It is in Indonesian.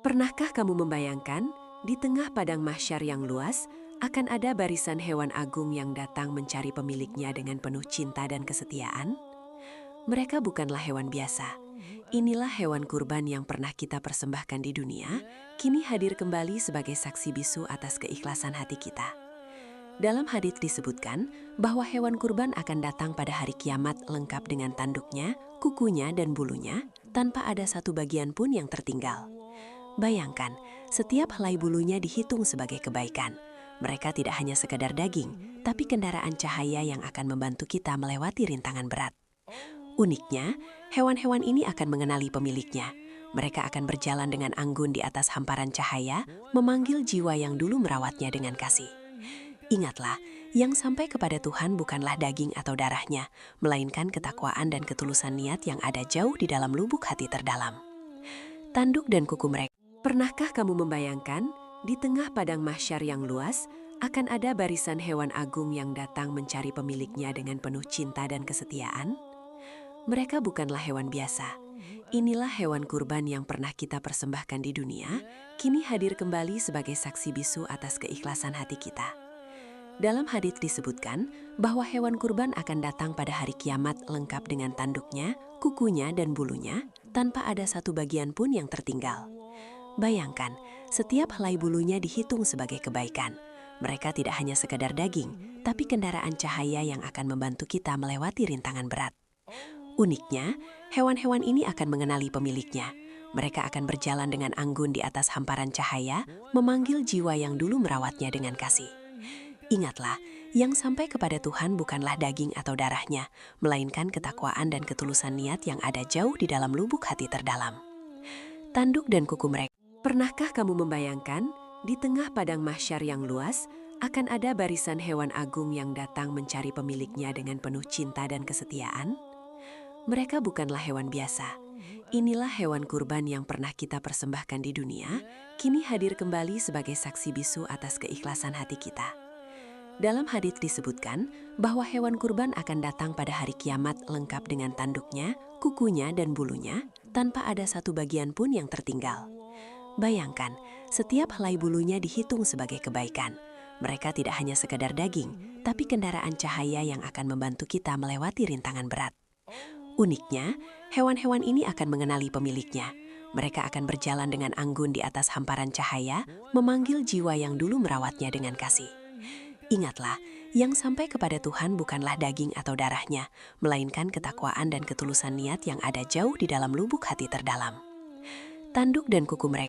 Pernahkah kamu membayangkan, di tengah padang mahsyar yang luas, akan ada barisan hewan agung yang datang mencari pemiliknya dengan penuh cinta dan kesetiaan? Mereka bukanlah hewan biasa. Inilah hewan kurban yang pernah kita persembahkan di dunia, kini hadir kembali sebagai saksi bisu atas keikhlasan hati kita. Dalam hadits disebutkan bahwa hewan kurban akan datang pada hari kiamat lengkap dengan tanduknya, kukunya, dan bulunya, tanpa ada satu bagian pun yang tertinggal. Bayangkan, setiap helai bulunya dihitung sebagai kebaikan. Mereka tidak hanya sekadar daging, tapi kendaraan cahaya yang akan membantu kita melewati rintangan berat. Uniknya, hewan-hewan ini akan mengenali pemiliknya. Mereka akan berjalan dengan anggun di atas hamparan cahaya, memanggil jiwa yang dulu merawatnya dengan kasih. Ingatlah, yang sampai kepada Tuhan bukanlah daging atau darahnya, melainkan ketakwaan dan ketulusan niat yang ada jauh di dalam lubuk hati terdalam. Tanduk dan kuku mereka. Pernahkah kamu membayangkan, di tengah padang mahsyar yang luas, akan ada barisan hewan agung yang datang mencari pemiliknya dengan penuh cinta dan kesetiaan? Mereka bukanlah hewan biasa. Inilah hewan kurban yang pernah kita persembahkan di dunia, kini hadir kembali sebagai saksi bisu atas keikhlasan hati kita. Dalam hadits disebutkan bahwa hewan kurban akan datang pada hari kiamat lengkap dengan tanduknya, kukunya, dan bulunya, tanpa ada satu bagian pun yang tertinggal. Bayangkan, setiap helai bulunya dihitung sebagai kebaikan. Mereka tidak hanya sekadar daging, tapi kendaraan cahaya yang akan membantu kita melewati rintangan berat. Uniknya, hewan-hewan ini akan mengenali pemiliknya. Mereka akan berjalan dengan anggun di atas hamparan cahaya, memanggil jiwa yang dulu merawatnya dengan kasih. Ingatlah, yang sampai kepada Tuhan bukanlah daging atau darahnya, melainkan ketakwaan dan ketulusan niat yang ada jauh di dalam lubuk hati terdalam. Tanduk dan kuku mereka. Pernahkah kamu membayangkan, di tengah padang mahsyar yang luas, akan ada barisan hewan agung yang datang mencari pemiliknya dengan penuh cinta dan kesetiaan? Mereka bukanlah hewan biasa. Inilah hewan kurban yang pernah kita persembahkan di dunia, kini hadir kembali sebagai saksi bisu atas keikhlasan hati kita. Dalam hadits disebutkan bahwa hewan kurban akan datang pada hari kiamat lengkap dengan tanduknya, kukunya, dan bulunya, tanpa ada satu bagian pun yang tertinggal. Bayangkan, setiap helai bulunya dihitung sebagai kebaikan. Mereka tidak hanya sekadar daging, tapi kendaraan cahaya yang akan membantu kita melewati rintangan berat. Uniknya, hewan-hewan ini akan mengenali pemiliknya. Mereka akan berjalan dengan anggun di atas hamparan cahaya, memanggil jiwa yang dulu merawatnya dengan kasih. Ingatlah, yang sampai kepada Tuhan bukanlah daging atau darahnya, melainkan ketakwaan dan ketulusan niat yang ada jauh di dalam lubuk hati terdalam. Tanduk dan kuku mereka.